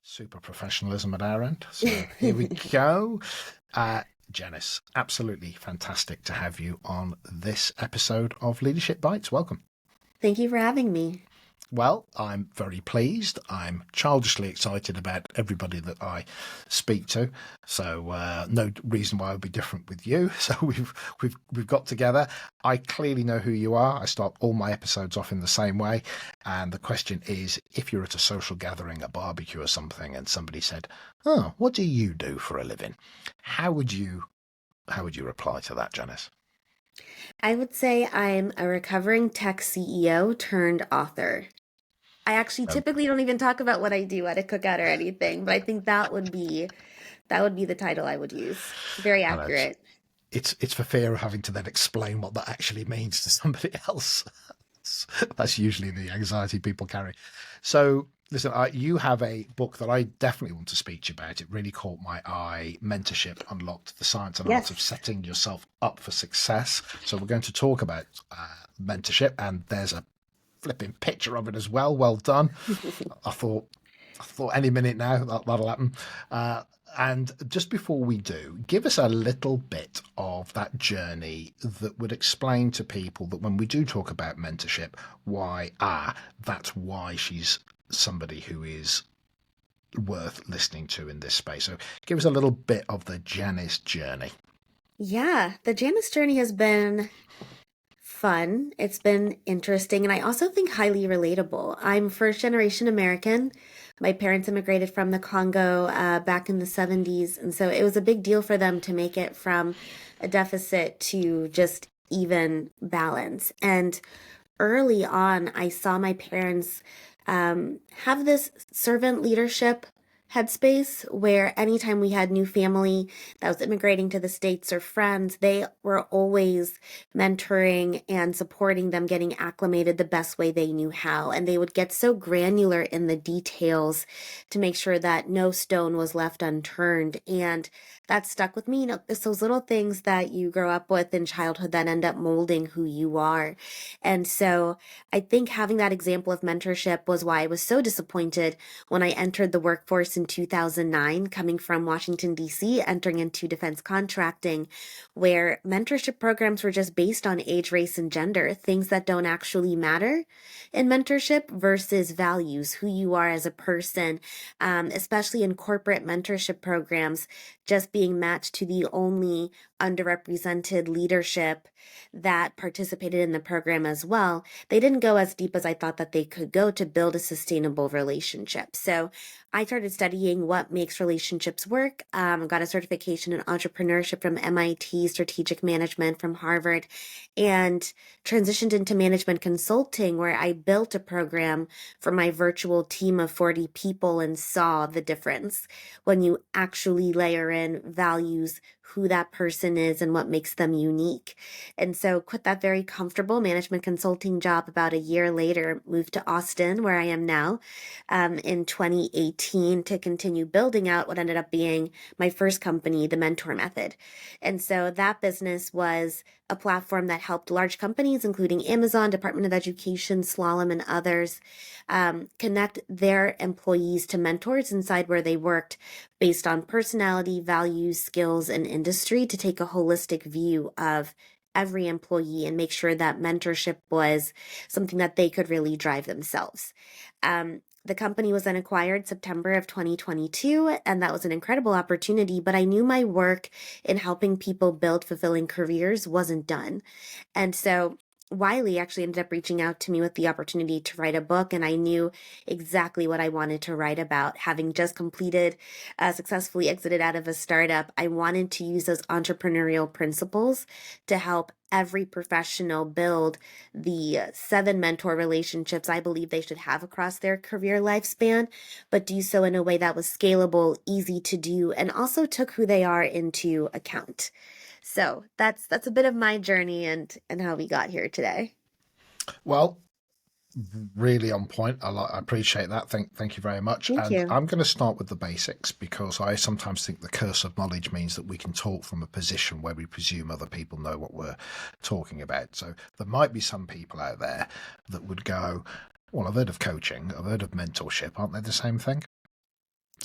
Super professionalism at our end. So here we go. Janice, absolutely fantastic to have you on this episode of Leadership Bites. Welcome. Thank you for having me. Well, I'm very pleased. I'm childishly excited about everybody that I speak to. So no reason why I would be different with you. So we've got together. I clearly know who you are. I start all my episodes off in the same way. And the question is, if you're at a social gathering, a barbecue or something, and somebody said, "Oh, what do you do for a living?" How would you reply to that, Janice? I would say I'm a recovering tech CEO turned author. I actually Um, typically don't even talk about what I do at a cookout or anything, but I think that would be the title I would use. Very and accurate. it's for fear of having to then explain what that actually means to somebody else. That's usually the anxiety people carry. So, listen, you have a book that I definitely want to speak to you about. It really caught my eye. Mentorship Unlocked: The Science and Art of Yes. Setting Yourself Up for Success. So, we're going to talk about mentorship, and there's a flipping picture of it as well. Well done. I thought I thought any minute now that'll happen. Uh, and just before we do, give us a little bit of that journey that would explain to people that when we do talk about mentorship, that's why she's somebody who is worth listening to in this space. So give us a little bit of the Janice journey. Yeah, the Janice journey has been fun. It's been interesting, and I also think highly relatable. I'm first generation American. My parents immigrated from the Congo back in the 70s, and so it was a big deal for them to make it from a deficit to just even balance. And early on, I saw my parents have this servant leadership headspace where anytime we had new family that was immigrating to the States or friends, they were always mentoring and supporting them getting acclimated the best way they knew how. And they would get so granular in the details to make sure that no stone was left unturned. And that stuck with me. It's those little things that you grow up with in childhood that end up molding who you are. And so I think having that example of mentorship was why I was so disappointed when I entered the workforce in 2009, coming from Washington, D.C., entering into defense contracting, where mentorship programs were just based on age, race, and gender, things that don't actually matter in mentorship versus values, who you are as a person, especially in corporate mentorship programs, just being matched to the only underrepresented leadership that participated in the program as well. They didn't go as deep as I thought that they could go to build a sustainable relationship. So I started studying what makes relationships work. Got a certification in entrepreneurship from MIT, strategic management from Harvard, and transitioned into management consulting, where I built a program for my virtual team of 40 people and saw the difference when you actually layer in values, who that person is, and what makes them unique. And so quit that very comfortable management consulting job about a year later, moved to Austin, where I am now, in 2018 to continue building out what ended up being my first company, the Mentor Method. And so that business was a platform that helped large companies, including Amazon, Department of Education, Slalom, and others, connect their employees to mentors inside where they worked based on personality, values, skills, and industry to take a holistic view of every employee and make sure that mentorship was something that they could really drive themselves. The company was then acquired September of 2022, and that was an incredible opportunity. But I knew my work in helping people build fulfilling careers wasn't done. And so Wiley actually ended up reaching out to me with the opportunity to write a book, and I knew exactly what I wanted to write about. Having just completed, successfully exited out of a startup, I wanted to use those entrepreneurial principles to help every professional build the 7 mentor relationships I believe they should have across their career lifespan, but do so in a way that was scalable, easy to do, and also took who they are into account. So that's a bit of my journey and how we got here today. Well, really on point. I appreciate that. Thank you very much. Thank And you. I'm going to start with the basics because I sometimes think the curse of knowledge means that we can talk from a position where we presume other people know what we're talking about. So there might be some people out there that would go, "Well, I've heard of coaching, I've heard of mentorship. Aren't they the same thing?"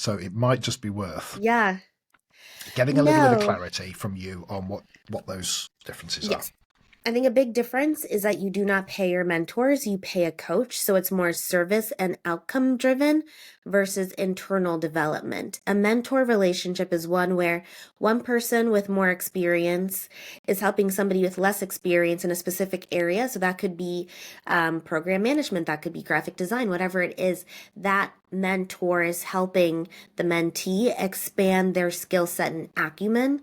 So it might just be worth Yeah. getting a little bit of No. clarity from you on what those differences are. Yes. I think a big difference is that you do not pay your mentors, you pay a coach. So it's more service and outcome driven versus internal development. A mentor relationship is one where one person with more experience is helping somebody with less experience in a specific area. So that could be program management, that could be graphic design, whatever it is. That mentor is helping the mentee expand their skill set and acumen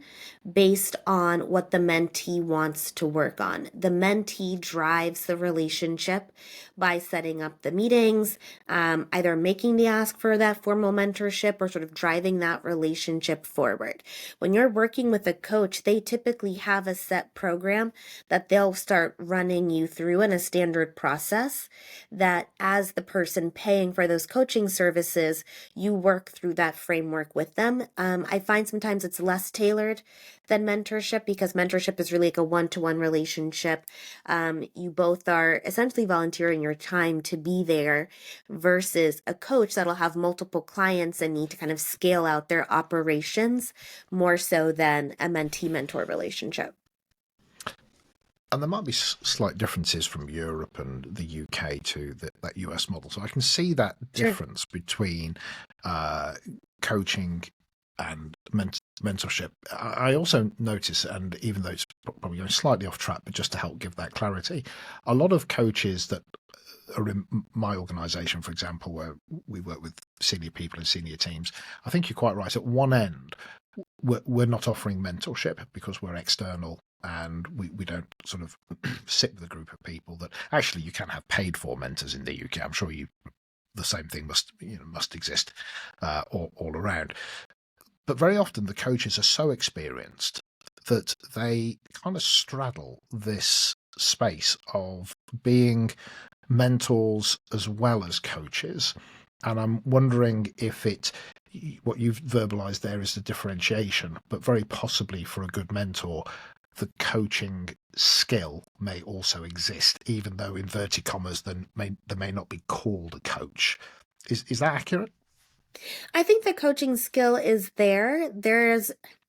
based on what the mentee wants to work on. The mentee drives the relationship by setting up the meetings, either making the ask for that formal mentorship or sort of driving that relationship forward. When you're working with a coach, they typically have a set program that they'll start running you through in a standard process that as the person paying for those coaching services, you work through that framework with them. I find sometimes it's less tailored than mentorship because mentorship is really like a one-to-one relationship. You both are essentially volunteering your time to be there versus a coach that'll have multiple clients and need to kind of scale out their operations more so than a mentee-mentor relationship. And there might be slight differences from Europe and the UK to that US model. So I can see that Sure. difference between coaching and mentorship. I also notice, and even though it's probably going slightly off track, but just to help give that clarity, a lot of coaches that are in my organisation, for example, where we work with senior people in senior teams, I think you're quite right. At one end, we're not offering mentorship because we're external and we don't sort of sit with a group of people that actually you can have paid for mentors in the UK. I'm sure the same thing must exist all around. But very often the coaches are so experienced that they kind of straddle this space of being mentors as well as coaches. And I'm wondering if what you've verbalized there is the differentiation, but very possibly for a good mentor, the coaching skill may also exist, even though inverted commas, they may not be called a coach. Is that accurate? I think the coaching skill is there.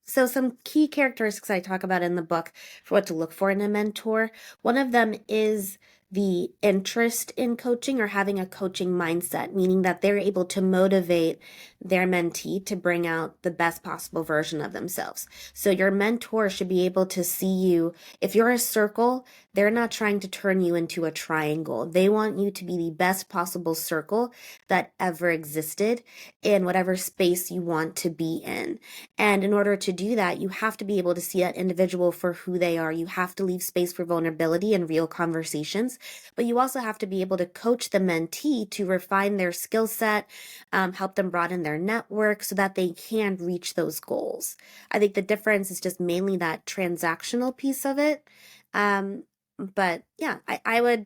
So some key characteristics I talk about in the book for what to look for in a mentor. One of them is the interest in coaching or having a coaching mindset, meaning that they're able to motivate their mentee to bring out the best possible version of themselves. So your mentor should be able to see you. If you're a circle, they're not trying to turn you into a triangle. They want you to be the best possible circle that ever existed in whatever space you want to be in. And in order to do that, you have to be able to see that individual for who they are. You have to leave space for vulnerability and real conversations, but you also have to be able to coach the mentee to refine their skill set, help them broaden their network so that they can reach those goals. I think the difference is just mainly that transactional piece of it. But yeah, I would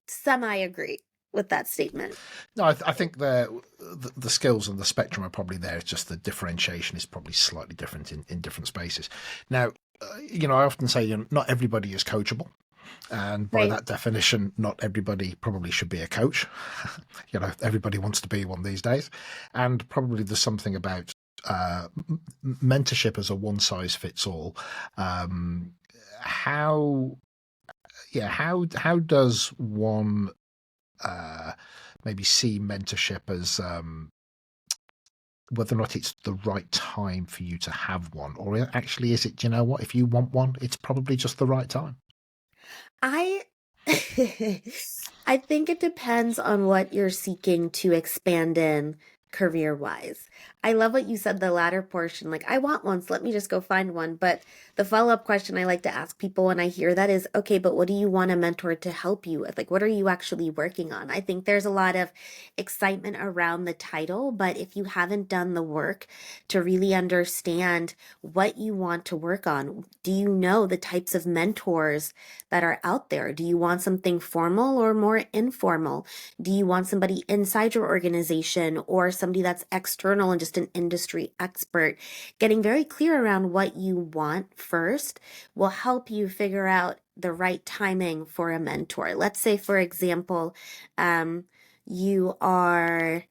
semi agree with that statement. No, I think the skills and the spectrum are probably there. It's just the differentiation is probably slightly different in different spaces. Now, I often say not everybody is coachable. And by Right. that definition, not everybody probably should be a coach. Everybody wants to be one these days. And probably there's something about mentorship as a one size fits all. How, how does one maybe see mentorship as whether or not it's the right time for you to have one, or actually is it, what, if you want one, it's probably just the right time? I I think it depends on what you're seeking to expand in career wise. I love what you said, the latter portion. Like, I want one, so let me just go find one. But the follow-up question I like to ask people when I hear that is, okay, but what do you want a mentor to help you with? Like, what are you actually working on? I think there's a lot of excitement around the title, but if you haven't done the work to really understand what you want to work on, do you know the types of mentors that are out there? Do you want something formal or more informal? Do you want somebody inside your organization or somebody that's external and just an industry expert? Getting very clear around what you want first will help you figure out the right timing for a mentor. Let's say, for example, you are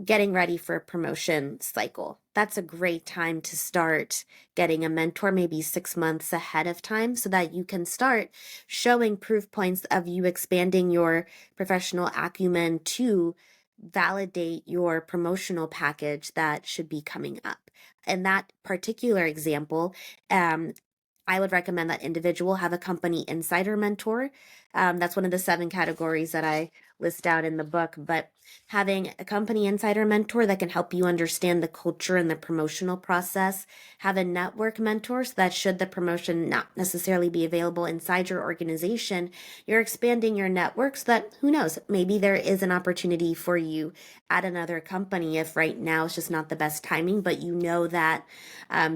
getting ready for a promotion cycle. That's a great time to start getting a mentor, maybe 6 months ahead of time, so that you can start showing proof points of you expanding your professional acumen to validate your promotional package that should be coming up. In that particular example, I would recommend that individual have a company insider mentor. That's one of the 7 categories that I list out in the book. But having a company insider mentor that can help you understand the culture and the promotional process, have a network mentor so that should the promotion not necessarily be available inside your organization, you're expanding your network so that who knows, maybe there is an opportunity for you at another company if right now it's just not the best timing, but you know that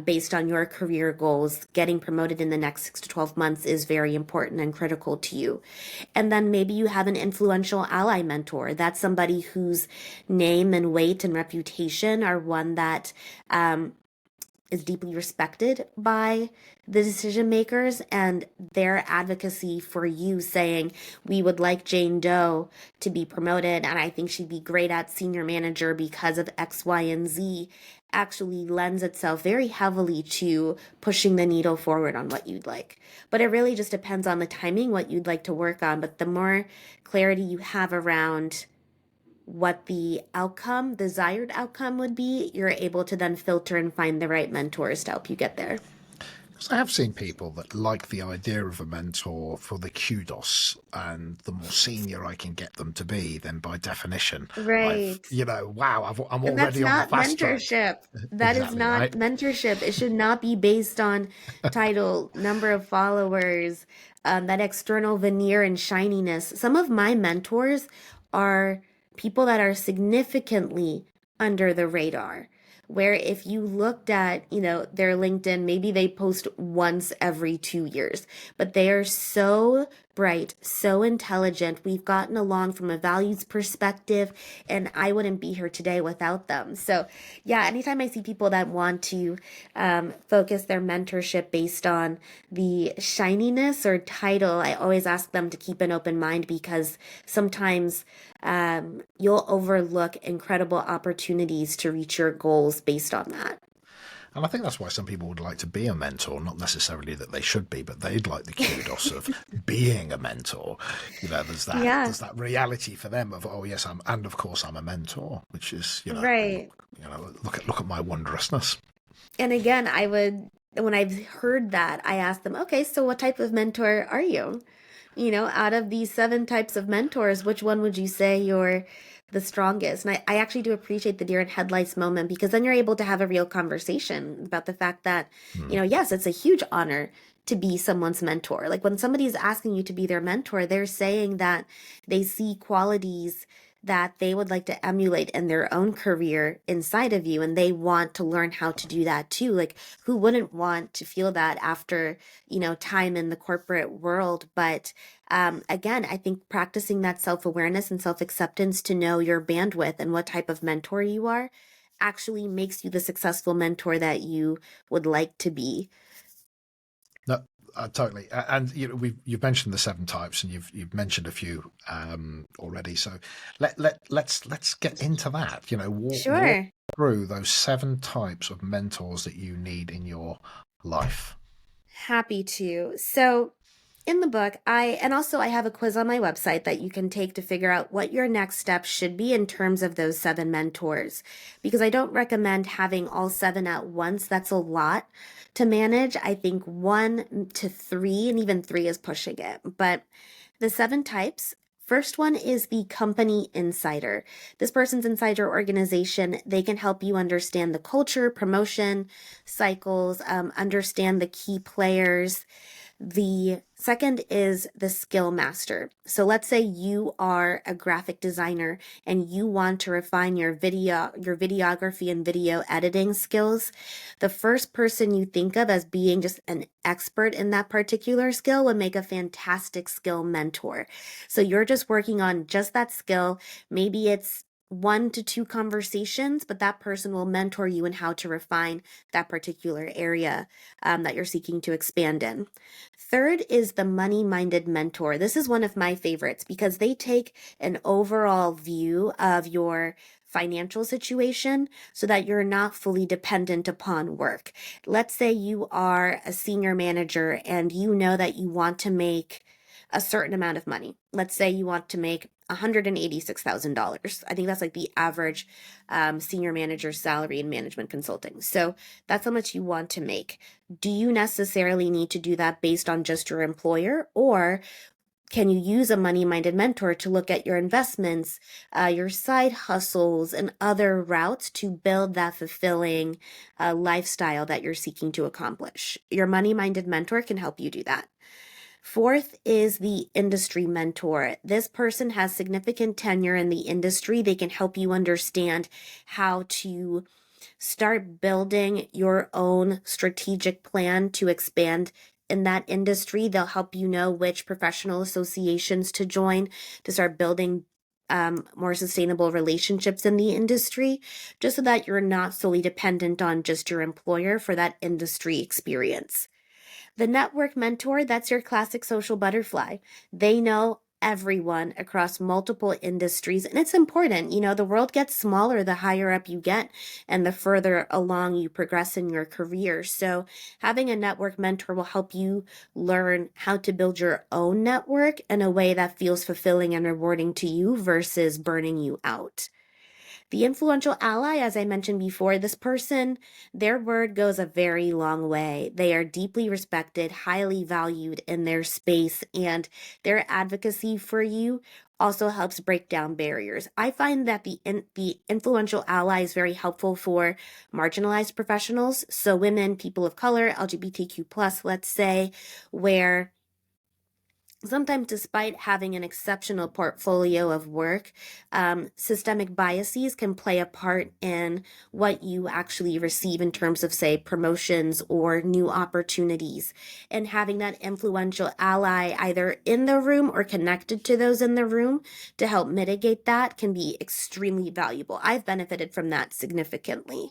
based on your career goals, getting promoted in the next 6 to 12 months is very important and critical to you. And then maybe you have an influential ally mentor. That's somebody whose name and weight and reputation are one that is deeply respected by the decision makers, and their advocacy for you saying, we would like Jane Doe to be promoted, and I think she'd be great at senior manager because of X, Y, and Z, actually lends itself very heavily to pushing the needle forward on what you'd like. But it really just depends on the timing, what you'd like to work on. But the more clarity you have around what the outcome, desired outcome would be, you're able to then filter and find the right mentors to help you get there. Because I have seen people that like the idea of a mentor for the kudos, and the more senior I can get them to be, then by definition, Right. wow, I'm And that's already on the not fast track. mentorship. That is Exactly not right. mentorship. It should not be based on title, number of followers, that external veneer and shininess. Some of my mentors are people that are significantly under the radar. Where if you looked at, their LinkedIn, maybe they post once every 2 years, but they are so bright, so intelligent. We've gotten along from a values perspective, and I wouldn't be here today without them. So, yeah, anytime I see people that want to focus their mentorship based on the shininess or title, I always ask them to keep an open mind, because sometimes you'll overlook incredible opportunities to reach your goals based on that. And I think that's why some people would like to be a mentor, not necessarily that they should be, but they'd like the kudos of being a mentor. Yeah, there's that reality for them of, oh yes, and of course I'm a mentor, which is, right. look at my wondrousness. And again, when I've heard that, I ask them, okay, so what type of mentor are you? Out of these 7 types of mentors, which one would you say you're the strongest? And I actually do appreciate the deer in headlights moment, because then you're able to have a real conversation about the fact that, Hmm. yes, it's a huge honor to be someone's mentor. Like when somebody's asking you to be their mentor, they're saying that they see qualities that they would like to emulate in their own career inside of you, and they want to learn how to do that too. Like who wouldn't want to feel that after, time in the corporate world? But again, I think practicing that self-awareness and self-acceptance to know your bandwidth and what type of mentor you are actually makes you the successful mentor that you would like to be. No, totally. And you've mentioned the 7 types, and you've mentioned a few already. So let's get into that. Walk Sure. through those 7 types of mentors that you need in your life. Happy to. So, in the book, I have a quiz on my website that you can take to figure out what your next steps should be in terms of those 7 mentors. Because I don't recommend having all 7 at once. That's a lot to manage. I think 1 to 3, and even 3 is pushing it. But the 7 types. First one is the company insider. This person's inside your organization. They can help you understand the culture, promotion cycles, understand the key players. The second is the skill master. So let's say you are a graphic designer and you want to refine your videography and video editing skills. The first person you think of as being just an expert in that particular skill would make a fantastic skill mentor. So you're just working on just that skill. Maybe it's 1 to 2 conversations, but that person will mentor you in how to refine that particular area that you're seeking to expand in. Third is the money-minded mentor. This is one of my favorites because they take an overall view of your financial situation so that you're not fully dependent upon work. Let's say you are a senior manager and you know that you want to make a certain amount of money. Let's say you want to make $186,000. I think that's like the average senior manager salary in management consulting. So that's how much you want to make. Do you necessarily need to do that based on just your employer, or can you use a money-minded mentor to look at your investments, your side hustles, and other routes to build that fulfilling lifestyle that you're seeking to accomplish? Your money-minded mentor can help you do that. Fourth is the industry mentor. This person has significant tenure in the industry. They can help you understand how to start building your own strategic plan to expand in that industry. They'll help you know which professional associations to join to start building more sustainable relationships in the industry, just so that you're not solely dependent on just your employer for that industry experience. The network mentor, that's your classic social butterfly. They know everyone across multiple industries, and it's important. The world gets smaller the higher up you get and the further along you progress in your career. So having a network mentor will help you learn how to build your own network in a way that feels fulfilling and rewarding to you versus burning you out. The influential ally, as I mentioned before, this person, their word goes a very long way. They are deeply respected, highly valued in their space, and their advocacy for you also helps break down barriers. I find that the influential ally is very helpful for marginalized professionals, so women, people of color, LGBTQ+, let's say, where sometimes, despite having an exceptional portfolio of work, systemic biases can play a part in what you actually receive in terms of, say, promotions or new opportunities. And having that influential ally either in the room or connected to those in the room to help mitigate that can be extremely valuable. I've benefited from that significantly.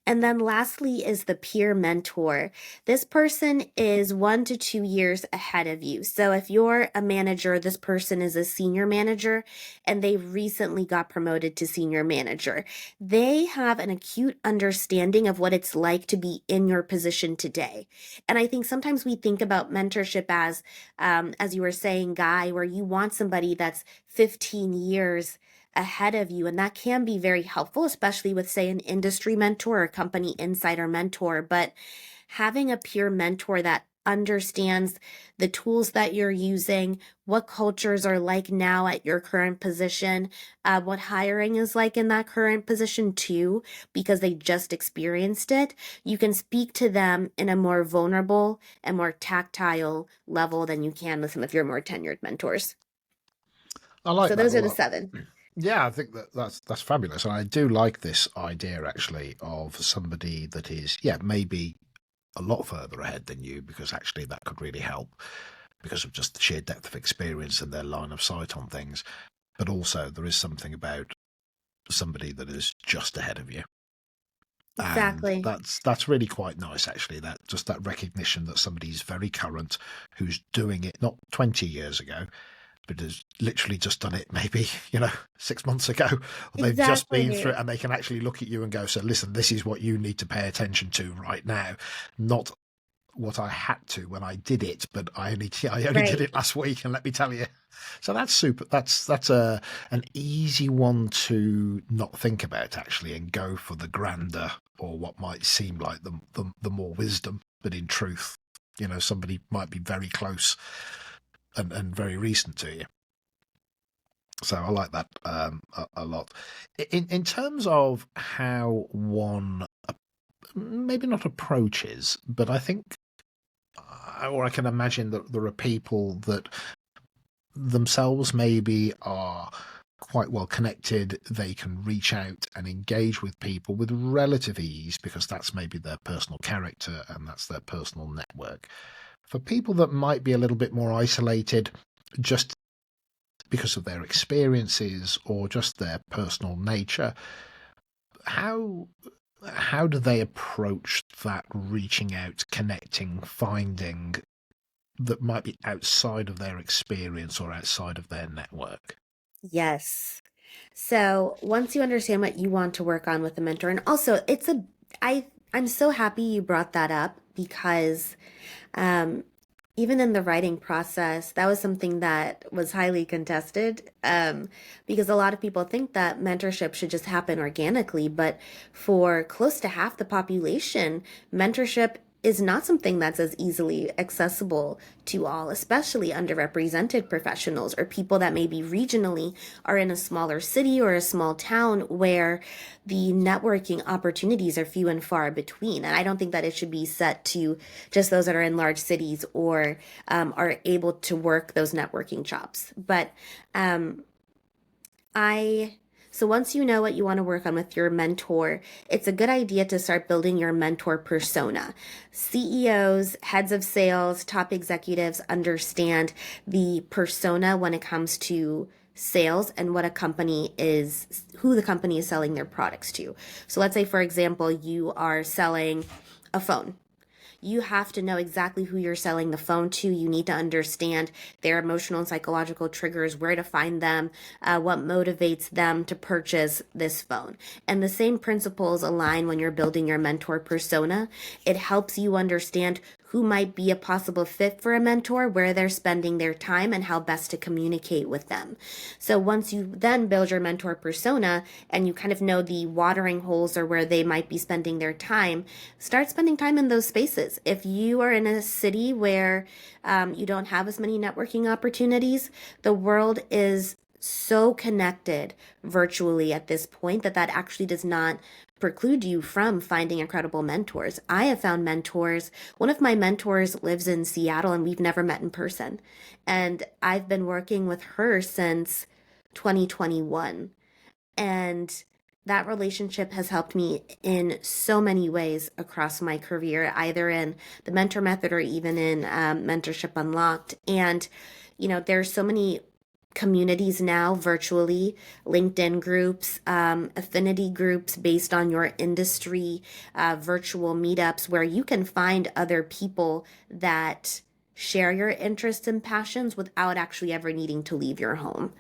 And then lastly is the peer mentor. This person is 1 to 2 years ahead of you. So if you're a manager, this person is a senior manager and they recently got promoted to senior manager. They have an acute understanding of what it's like to be in your position today. And I think sometimes we think about mentorship as you were saying, Guy, where you want somebody that's 15 years ahead of you. And that can be very helpful, especially with, say, an industry mentor or company insider mentor. But having a peer mentor that understands the tools that you're using, what cultures are like now at your current position, what hiring is like in that current position too, because they just experienced it. You can speak to them in a more vulnerable and more tactile level than you can with some of your more tenured mentors. I like So that those a are the lot. 7. Yeah, I think that's fabulous, and I do like this idea actually of somebody that is, yeah, maybe a lot further ahead than you, because actually that could really help because of just the sheer depth of experience and their line of sight on things. But also there is something about somebody that is just ahead of you, and Exactly. that's really quite nice actually. That just that recognition that somebody's very current, who's doing it not 20 years ago, but has literally just done it maybe 6 months ago, or they've just been through it, Exactly. and they can actually look at you and go, so listen, this is what you need to pay attention to right now, not what I had to when I did it, but I only did Right. it last week, and let me tell you. So that's super. That's an easy one to not think about actually, and go for the grander, or what might seem like the more wisdom, but in truth, somebody might be very close and very recent to you. So I like that a lot. In terms of how one maybe not approaches, but I think, or I can imagine that there are people that themselves maybe are quite well connected. They can reach out and engage with people with relative ease because that's maybe their personal character and that's their personal network. For people that might be a little bit more isolated, just because of their experiences or just their personal nature, how do they approach that reaching out, connecting, finding that might be outside of their experience or outside of their network? Yes. So once you understand what you want to work on with a mentor, and also I'm so happy you brought that up because um, even in the writing process, that was something that was highly contested because a lot of people think that mentorship should just happen organically. But for close to half the population, mentorship is not something that's as easily accessible to all, especially underrepresented professionals or people that maybe regionally are in a smaller city or a small town where the networking opportunities are few and far between. And I don't think that it should be set to just those that are in large cities or are able to work those networking chops. But um, I so once you know what you want to work on with your mentor, it's a good idea to start building your mentor persona. CEOs, heads of sales, top executives understand the persona when it comes to sales and what a company is, who the company is selling their products to. So let's say, for example, you are selling a phone. You have to know exactly who you're selling the phone to. You need to understand their emotional and psychological triggers, where to find them, what motivates them to purchase this phone. And the same principles align when you're building your mentor persona. It helps you understand who might be a possible fit for a mentor, where they're spending their time, and how best to communicate with them. So once you then build your mentor persona and you kind of know the watering holes or where they might be spending their time, start spending time in those spaces. If you are in a city where you don't have as many networking opportunities, the world is so connected virtually at this point that actually does not preclude you from finding incredible mentors. I have found mentors. One of my mentors lives in Seattle and we've never met in person. And I've been working with her since 2021. And that relationship has helped me in so many ways across my career, either in the mentor method or even in Mentorship Unlocked. And, there's so many communities now virtually, LinkedIn groups, affinity groups based on your industry, virtual meetups where you can find other people that share your interests and passions without actually ever needing to leave your home.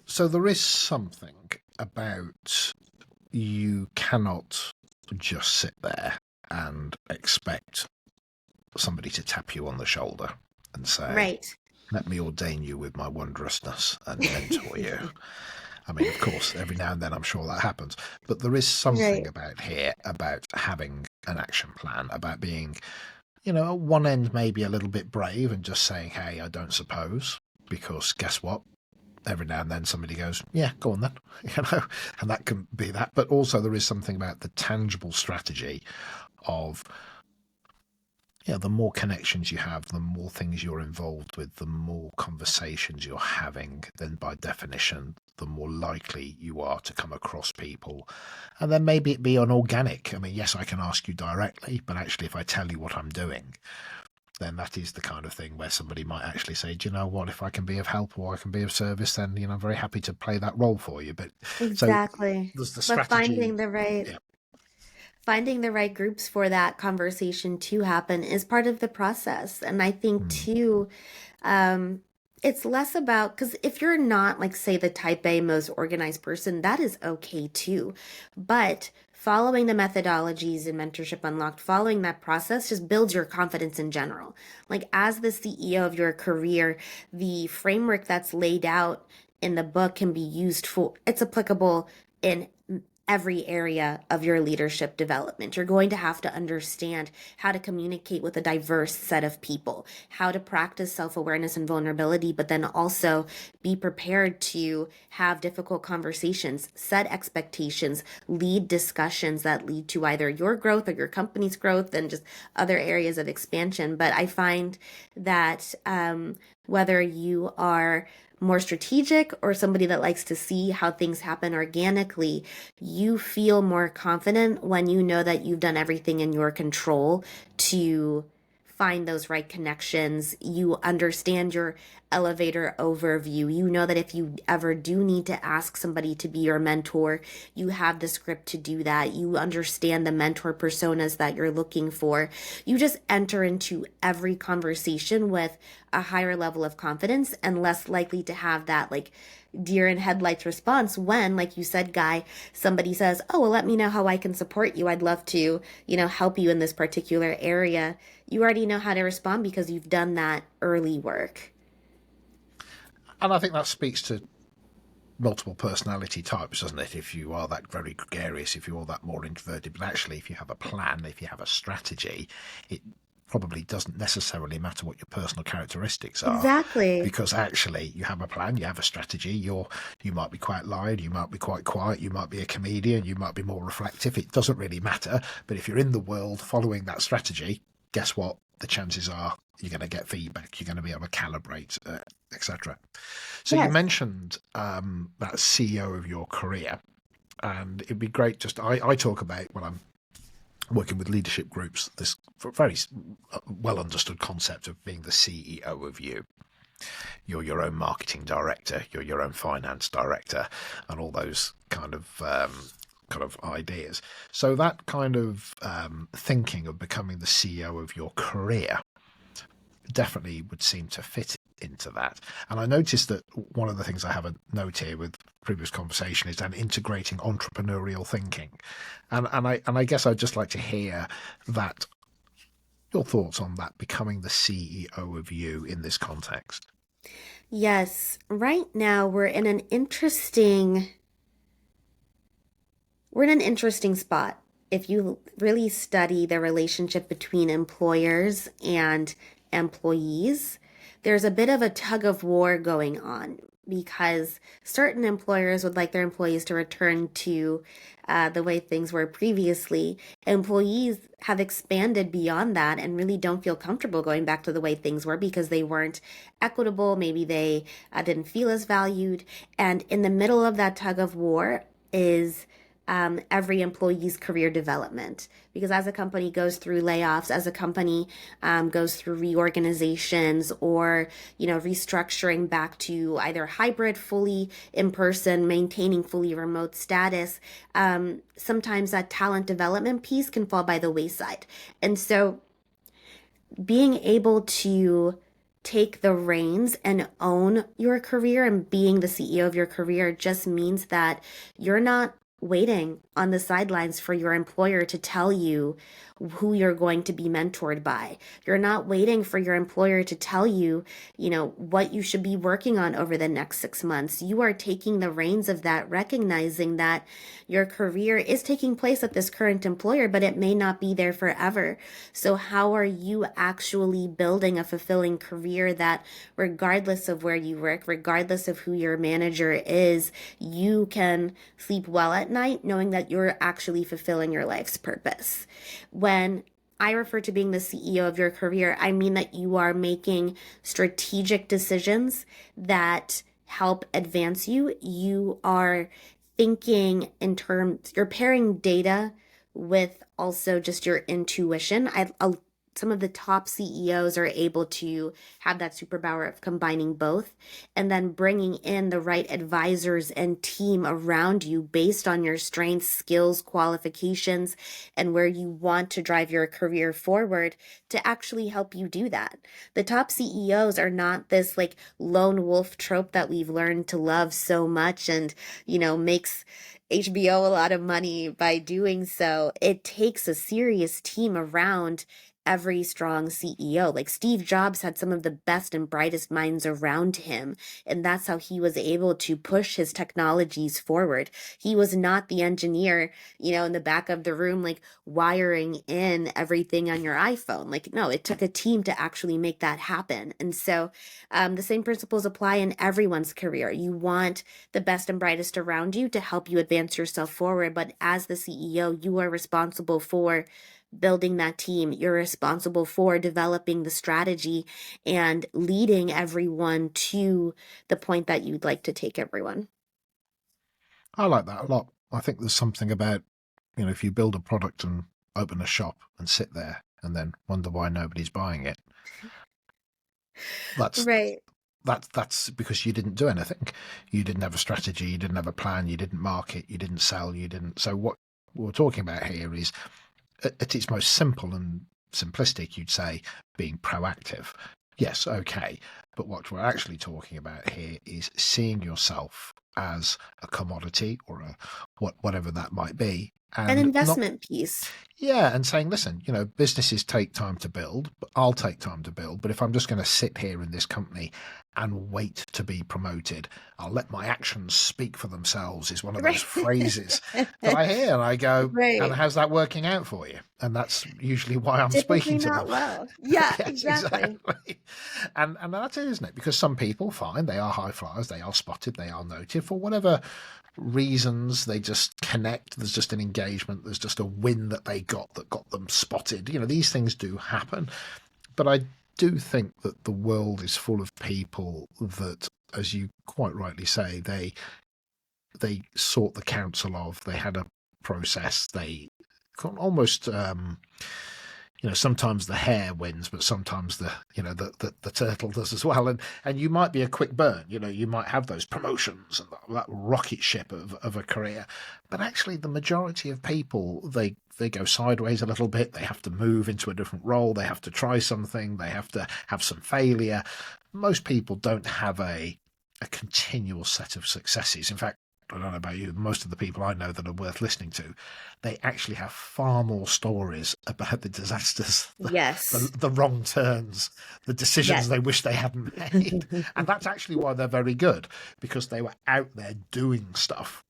So there is something about you cannot just sit there and expect somebody to tap you on the shoulder and say, Right. let me ordain you with my wondrousness and mentor you. I mean, of course, every now and then I'm sure that happens. But there is something Right. about here about having an action plan, about being, at one end maybe a little bit brave and just saying, hey, I don't suppose, because guess what? Every now and then somebody goes, yeah, go on then, and that can be that. But also there is something about the tangible strategy of, the more connections you have, the more things you're involved with, the more conversations you're having, then by definition, the more likely you are to come across people. And then maybe it be unorganic. I mean, yes, I can ask you directly, but actually if I tell you what I'm doing, then that is the kind of thing where somebody might actually say, do you know what, if I can be of help or I can be of service, then, I'm very happy to play that role for you. But so Exactly. there's the But strategy. Yeah. finding the right groups for that conversation to happen is part of the process. And I think Mm. too, um, it's less about because if you're not like say the type A most organized person, that is okay too. But following the methodologies in Mentorship Unlocked, following that process just builds your confidence in general. Like as the CEO of your career, the framework that's laid out in the book can be used for it's applicable in every area of your leadership development. You're going to have to understand how to communicate with a diverse set of people, how to practice self awareness and vulnerability, but then also be prepared to have difficult conversations, set expectations, lead discussions that lead to either your growth or your company's growth and just other areas of expansion. But I find that whether you are more strategic or somebody that likes to see how things happen organically, you feel more confident when you know that you've done everything in your control to find those right connections. You understand your elevator overview. You know that if you ever do need to ask somebody to be your mentor, you have the script to do that. You understand the mentor personas that you're looking for. You just enter into every conversation with a higher level of confidence and less likely to have that like deer in headlights response when, like you said, Guy, somebody says, oh, well, let me know how I can support you. I'd love to, help you in this particular area. You already know how to respond because you've done that early work. And I think that speaks to multiple personality types, doesn't it? If you are that very gregarious, if you're that more introverted, but actually if you have a plan, if you have a strategy, it probably doesn't necessarily matter what your personal characteristics are, Exactly. because actually you have a plan, you have a strategy. You might be quite loud, you might be quite quiet, you might be a comedian, you might be more reflective. It doesn't really matter. But if you're in the world following that strategy, guess what? The chances are you're going to get feedback, you're going to be able to calibrate, etc. So you Yes. mentioned that CEO of your career, and it'd be great. I talk about when I'm working with leadership groups, this very well understood concept of being the CEO of you. You're your own marketing director, you're your own finance director, and all those kind of ideas. So that kind of thinking of becoming the CEO of your career definitely would seem to fit into that. And I noticed that one of the things I have a note here with previous conversation is then integrating entrepreneurial thinking. And I guess I'd just like to hear that, your thoughts on that, becoming the CEO of you in this context. Yes. Right now we're in an interesting spot. If you really study the relationship between employers and employees, there's a bit of a tug of war going on because certain employers would like their employees to return to the way things were previously. Employees have expanded beyond that and really don't feel comfortable going back to the way things were because they weren't equitable. Maybe they didn't feel as valued. And in the middle of that tug of war is every employee's career development. Because as a company goes through layoffs, as a company goes through reorganizations or, restructuring back to either hybrid, fully in person, maintaining fully remote status, sometimes that talent development piece can fall by the wayside. And so being able to take the reins and own your career and being the CEO of your career just means that you're not waiting on the sidelines for your employer to tell you who you're going to be mentored by. You're not waiting for your employer to tell you, what you should be working on over the next 6 months. You are taking the reins of that, recognizing that your career is taking place at this current employer, but it may not be there forever. So how are you actually building a fulfilling career that regardless of where you work, regardless of who your manager is, you can sleep well at night knowing that you're actually fulfilling your life's purpose? When I refer to being the CEO of your career, I mean that you are making strategic decisions that help advance you. You are thinking in terms, you're pairing data with also just your intuition. Some of the top CEOs are able to have that superpower of combining both and then bringing in the right advisors and team around you based on your strengths, skills, qualifications, and where you want to drive your career forward to actually help you do that. The top CEOs are not this like lone wolf trope that we've learned to love so much and, makes HBO a lot of money by doing so. It takes a serious team around every strong CEO. Like Steve Jobs had some of the best and brightest minds around him, and that's how he was able to push his technologies forward. He was not the engineer, in the back of the room, like wiring in everything on your iPhone. Like, no, it took a team to actually make that happen. And so the same principles apply in everyone's career. You want the best and brightest around you to help you advance yourself forward, but as the CEO, you are responsible for building that team. You're responsible for developing the strategy and leading everyone to the point that you'd like to take everyone. I like that a lot. I think there's something about, if you build a product and open a shop and sit there and then wonder why nobody's buying it. That's Right. that's because you didn't do anything. You didn't have a strategy, you didn't have a plan, you didn't market, you didn't sell, you didn't. So what we're talking about here is, at its most simple and simplistic, you'd say being proactive. Yes, okay. But what we're actually talking about here is seeing yourself as a commodity or whatever that might be, An and not. investment piece. Yeah, and saying, listen, businesses take time to build, but I'll take time to build. But if I'm just going to sit here in this company and wait to be promoted, I'll let my actions speak for themselves, is one of those Right. phrases that I hear. And I go, and Right. how's that working out for you? And that's usually why I'm speaking Typically to them. not well. Yeah, Yes, exactly. exactly. And that's it, isn't it? Because some people, fine, they are high flyers, they are spotted, they are noted for whatever reasons. They just connect. There's just an engagement. There's just a win that they got that got them spotted. These things do happen. But I do think that the world is full of people that, as you quite rightly say, they sought the counsel of. They had a process. They almost sometimes the hare wins, but sometimes the turtle does as well. And you might be a quick burn. You might have those promotions and that rocket ship of a career, but actually the majority of people, they go sideways a little bit. They have to move into a different role. They have to try something. They have to have some failure. Most people don't have a continual set of successes. In fact, I don't know about you, most of the people I know that are worth listening to, they actually have far more stories about the disasters, Yes. the wrong turns, the decisions Yes. they wish they hadn't made. And that's actually why they're very good, because they were out there doing stuff.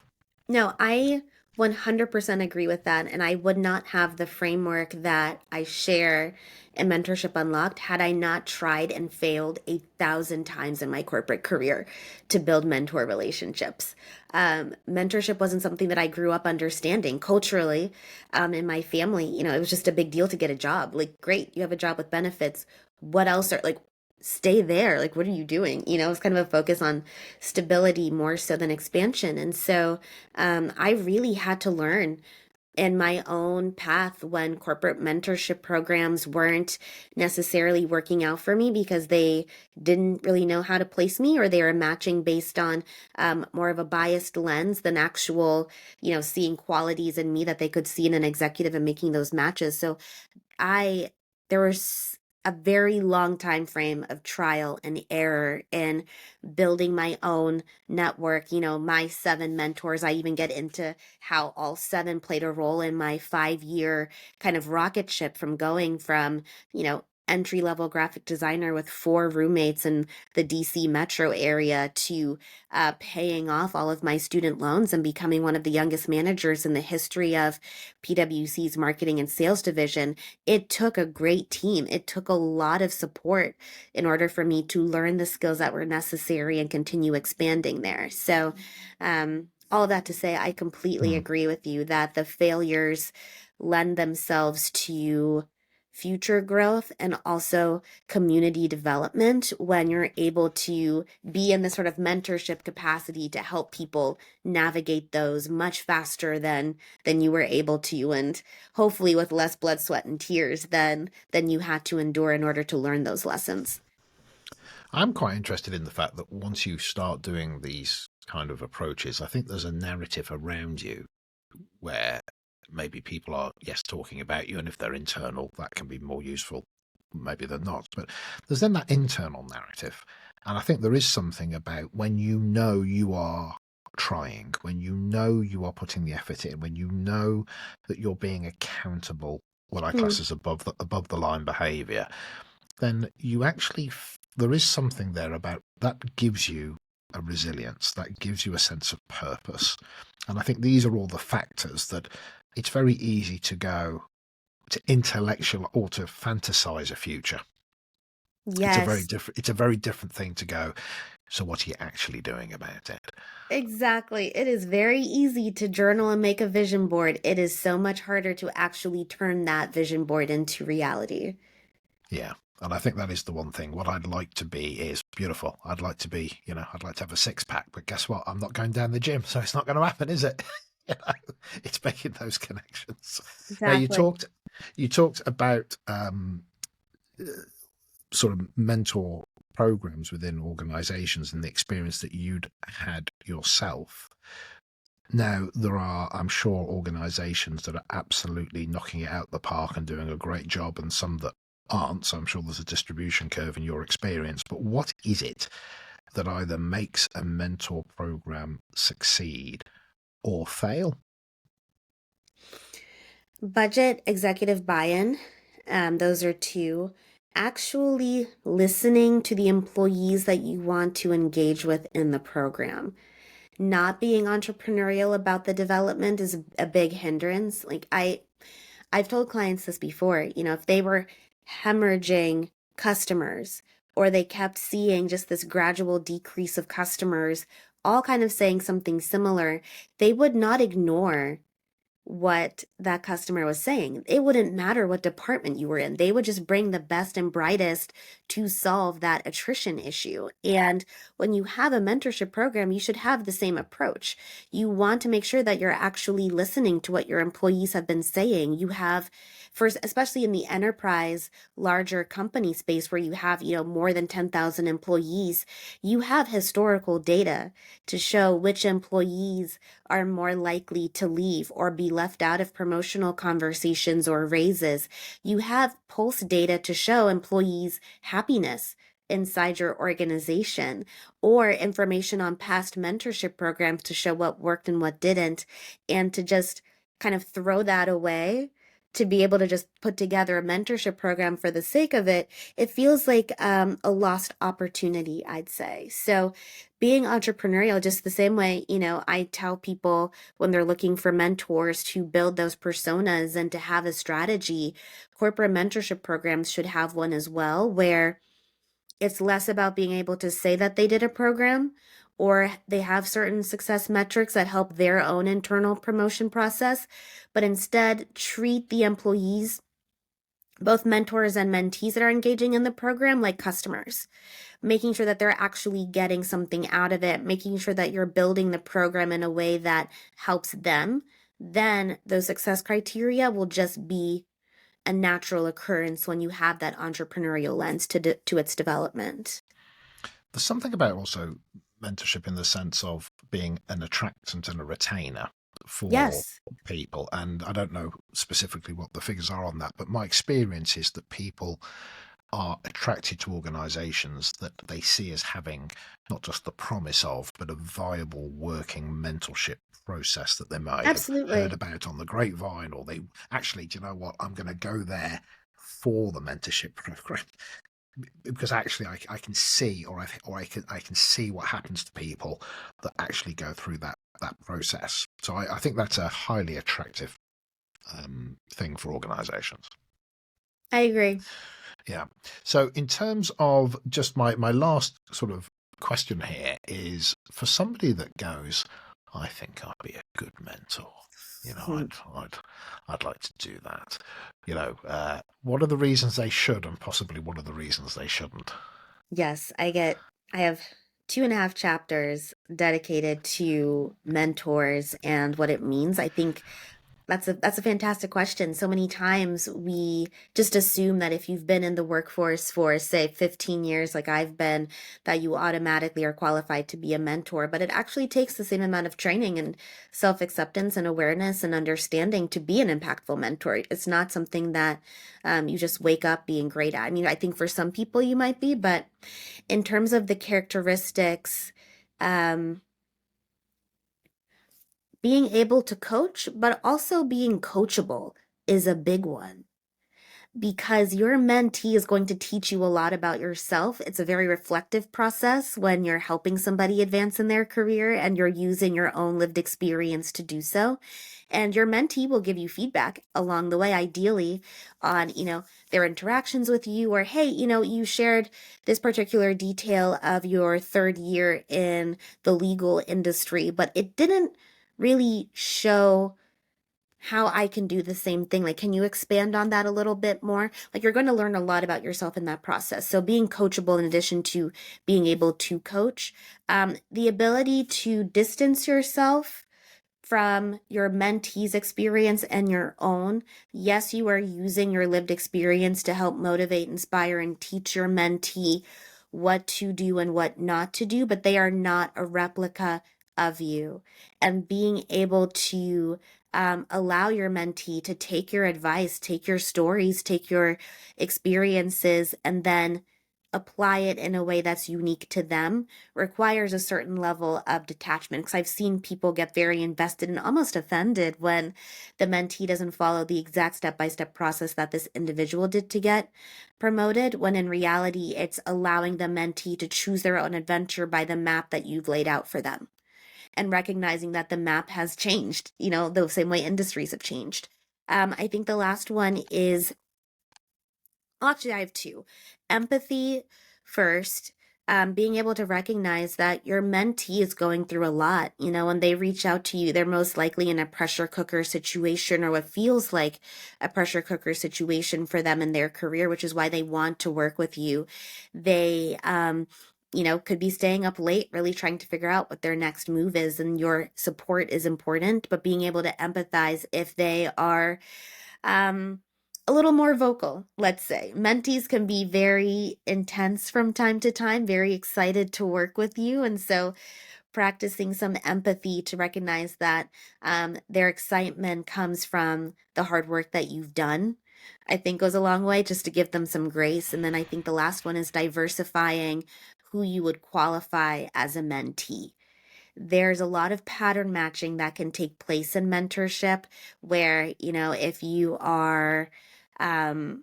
No, I 100% agree with that. And I would not have the framework that I share in Mentorship Unlocked had I not tried and failed 1,000 times in my corporate career to build mentor relationships. Mentorship wasn't something that I grew up understanding culturally in my family. It was just a big deal to get a job. Like, great, you have a job with benefits. What else are like, stay there. Like, what are you doing? It's kind of a focus on stability more so than expansion. And so I really had to learn in my own path when corporate mentorship programs weren't necessarily working out for me because they didn't really know how to place me, or they were matching based on more of a biased lens than actual, seeing qualities in me that they could see in an executive and making those matches. So there was a very long time frame of trial and error in building my own network. My 7 mentors, I even get into how all 7 played a role in my 5-year kind of rocket ship from going from, entry level graphic designer with 4 roommates in the DC metro area to paying off all of my student loans and becoming one of the youngest managers in the history of PwC's marketing and sales division. It took a great team. It took a lot of support in order for me to learn the skills that were necessary and continue expanding there. So, all of that to say, I completely Hmm. agree with you that the failures lend themselves to future growth and also community development when you're able to be in this sort of mentorship capacity to help people navigate those much faster than you were able to, and hopefully with less blood, sweat, and tears than you had to endure in order to learn those lessons. I'm quite interested in the fact that once you start doing these kind of approaches, I think there's a narrative around you where maybe people are, yes, talking about you, and if they're internal, that can be more useful. Maybe they're not, but there's then that internal narrative. And I think there is something about when you are trying, when you are putting the effort in, when that you're being accountable, what I class as above the line behavior, then there is something there about that gives you a resilience, that gives you a sense of purpose. And I think these are all the factors that it's very easy to go to intellectual or to fantasize a future. Yes, It's a very different thing to go, so what are you actually doing about it? exactly. It is very easy to journal and make a vision board. It is so much harder to actually turn that vision board into reality. Yeah. And I think that is the one thing. What I'd like to be is beautiful. I'd like to be, I'd like to have a 6-pack, but guess what? I'm not going down the gym, so it's not going to happen, is it? It's making those connections. Now Exactly. You talked about sort of mentor programs within organizations and the experience that you'd had yourself. Now, there are, I'm sure, organizations that are absolutely knocking it out the park and doing a great job, and some that aren't. So I'm sure there's a distribution curve in your experience. But what is it that either makes a mentor program succeed or fail? Budget, executive buy-in, those are two. Actually listening to the employees that you want to engage with in the program. Not being entrepreneurial about the development is a big hindrance. I've told clients this before, if they were hemorrhaging customers or they kept seeing just this gradual decrease of customers, all kind of saying something similar, they would not ignore what that customer was saying. It wouldn't matter what department you were in. They would just bring the best and brightest to solve that attrition issue. And when you have a mentorship program, you should have the same approach. You want to make sure that you're actually listening to what your employees have been saying. You have, first, especially in the enterprise, larger company space where you have, more than 10,000 employees, you have historical data to show which employees are more likely to leave or be left out of promotional conversations or raises. You have pulse data to show employees' happiness inside your organization, or information on past mentorship programs to show what worked and what didn't, and to just kind of throw that away to be able to just put together a mentorship program for the sake of it, it feels like a lost opportunity, I'd say. So being entrepreneurial, just the same way, I tell people when they're looking for mentors to build those personas and to have a strategy, corporate mentorship programs should have one as well, where it's less about being able to say that they did a program or they have certain success metrics that help their own internal promotion process, but instead treat the employees, both mentors and mentees that are engaging in the program, like customers, making sure that they're actually getting something out of it, making sure that you're building the program in a way that helps them. Then those success criteria will just be a natural occurrence when you have that entrepreneurial lens to its development. There's something about also mentorship in the sense of being an attractant and a retainer for Yes, people. And I don't know specifically what the figures are on that, but my experience is that people are attracted to organizations that they see as having not just the promise of, but a viable working mentorship process that they might have heard absolutely. about on the grapevine, or they actually, do you know what, I'm going to go there for the mentorship program because actually I can see, I can see what happens to people that actually go through that process. So I think that's a highly attractive thing for organizations. I agree. Yeah. So in terms of just my last sort of question here is for somebody that goes, I think I'd be a good mentor. Hmm. I'd like to do that. What are the reasons they should, and possibly what are the reasons they shouldn't? Yes, I have 2.5 chapters dedicated to mentors and what it means. I think that's a fantastic question. So many times we just assume that if you've been in the workforce for, say, 15 years, like I've been, that you automatically are qualified to be a mentor. But it actually takes the same amount of training and self-acceptance and awareness and understanding to be an impactful mentor. It's not something that you just wake up being great at. I mean, I think for some people you might be, but in terms of the characteristics, um, being able to coach, but also being coachable is a big one because your mentee is going to teach you a lot about yourself. It's a very reflective process when you're helping somebody advance in their career and you're using your own lived experience to do so. And your mentee will give you feedback along the way, ideally on, their interactions with you, or, hey, you shared this particular detail of your third year in the legal industry, but it didn't really show how I can do the same thing. Like, can you expand on that a little bit more? Like, you're going to learn a lot about yourself in that process. So, being coachable in addition to being able to coach, the ability to distance yourself from your mentee's experience and your own. Yes, you are using your lived experience to help motivate, inspire, and teach your mentee what to do and what not to do, but they are not a replica of you. And being able to allow your mentee to take your advice, take your stories, take your experiences, and then apply it in a way that's unique to them requires a certain level of detachment. Because I've seen people get very invested and almost offended when the mentee doesn't follow the exact step-by-step process that this individual did to get promoted, when in reality, it's allowing the mentee to choose their own adventure by the map that you've laid out for them, and recognizing that the map has changed, the same way industries have changed. I think the last one is, actually, I have two. Empathy first. Being able to recognize that your mentee is going through a lot. When they reach out to you, they're most likely in a pressure cooker situation, or what feels like a pressure cooker situation for them in their career, which is why they want to work with you. They, could be staying up late, really trying to figure out what their next move is, and your support is important, but being able to empathize if they are, um, a little more vocal, let's say. Mentees can be very intense from time to time, very excited to work with you. And so practicing some empathy to recognize that their excitement comes from the hard work that you've done, I think goes a long way, just to give them some grace. And then I think the last one is diversifying who you would qualify as a mentee. There's a lot of pattern matching that can take place in mentorship where, if you are um,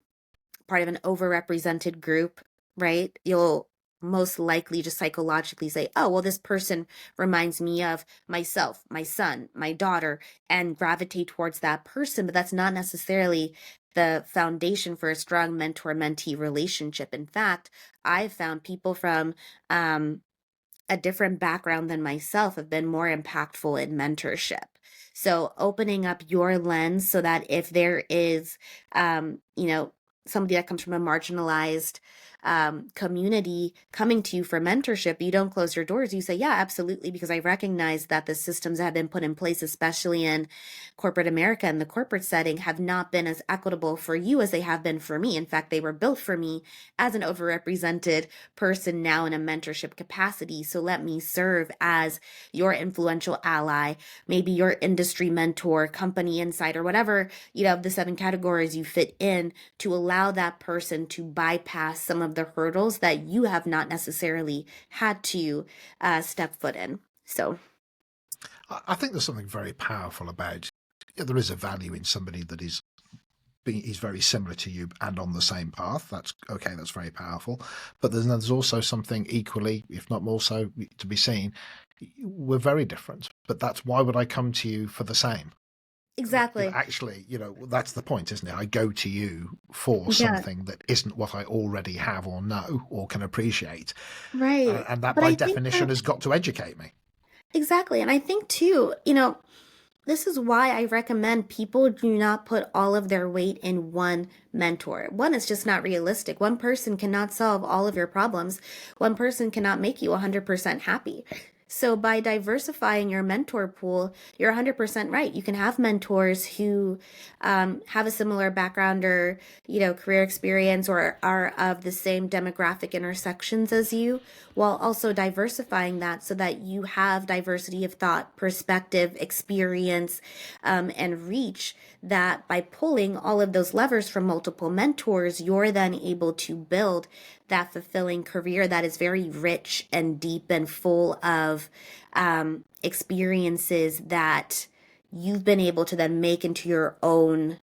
part of an overrepresented group, right, you'll most likely just psychologically say, oh, well, this person reminds me of myself, my son, my daughter, and gravitate towards that person. But that's not necessarily the foundation for a strong mentor-mentee relationship. In fact, I've found people from a different background than myself have been more impactful in mentorship. So opening up your lens so that if there is, somebody that comes from a marginalized community coming to you for mentorship, you don't close your doors. You say, yeah, absolutely, because I recognize that the systems that have been put in place, especially in corporate America and the corporate setting, have not been as equitable for you as they have been for me. In fact, they were built for me as an overrepresented person now in a mentorship capacity. So let me serve as your influential ally, maybe your industry mentor, company insider, whatever, the 7 categories you fit in, to allow that person to bypass some of the hurdles that you have not necessarily had to step foot in. So I think there's something very powerful about, there is a value in somebody that is very similar to you and on the same path. That's okay. That's very powerful. But there's also something equally, if not more so, to be seen. We're very different, but why would I come to you for the same? exactly. Actually, that's the point, isn't it? I go to you for Yeah. something that isn't what I already have or know or can appreciate. Right. And that But by I think definition that has got to educate me. exactly. And I think too, this is why I recommend people do not put all of their weight in one mentor. One, it's just not realistic. One person cannot solve all of your problems. One person cannot make you 100% happy. So by diversifying your mentor pool, you're 100% right. You can have mentors who have a similar background or, career experience, or are of the same demographic intersections as you, while also diversifying that so that you have diversity of thought, perspective, experience, and reach, that by pulling all of those levers from multiple mentors, you're then able to build that fulfilling career that is very rich and deep and full of experiences that you've been able to then make into your own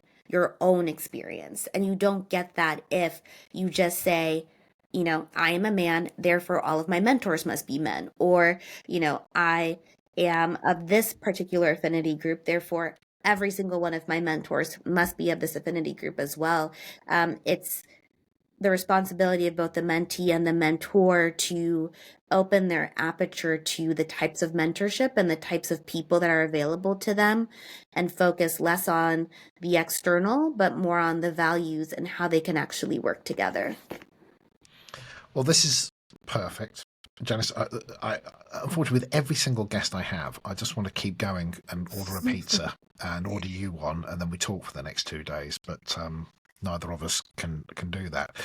experience. And you don't get that if you just say, I am a man, therefore all of my mentors must be men. Or, I am of this particular affinity group, therefore every single one of my mentors must be of this affinity group as well. It's the responsibility of both the mentee and the mentor to open their aperture to the types of mentorship and the types of people that are available to them, and focus less on the external, but more on the values and how they can actually work together. Well, this is perfect. Janice, I unfortunately, with every single guest I have, I just want to keep going and order a pizza and order you one, and then we talk for the next 2 days. But neither of us can do that.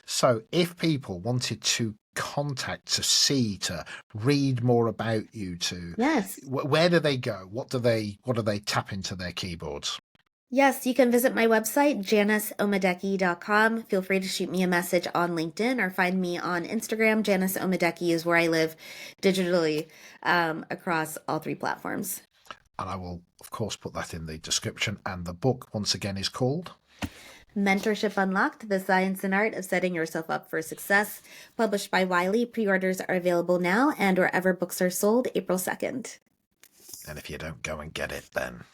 So, if people wanted to contact, to see, to read more about you, to Yes. where do they go? What do they tap into their keyboards? Yes, you can visit my website, JaniceOmadeke.com. Feel free to shoot me a message on LinkedIn or find me on Instagram. Janice Omadeke is where I live digitally across all 3 platforms. And I will, of course, put that in the description. And the book, once again, is called Mentorship Unlocked, The Science and Art of Setting Yourself Up for Success, published by Wiley. Pre-orders are available now and wherever books are sold, April 2nd. And if you don't go and get it, then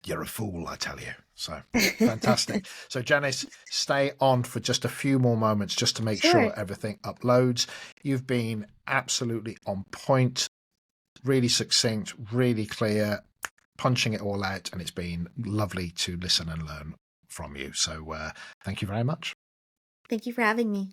you're a fool, I tell you. So fantastic. So Janice, stay on for just a few more moments just to make sure everything uploads. You've been absolutely on point, really succinct, really clear, punching it all out, and it's been lovely to listen and learn from you. So thank you very much. Thank you for having me.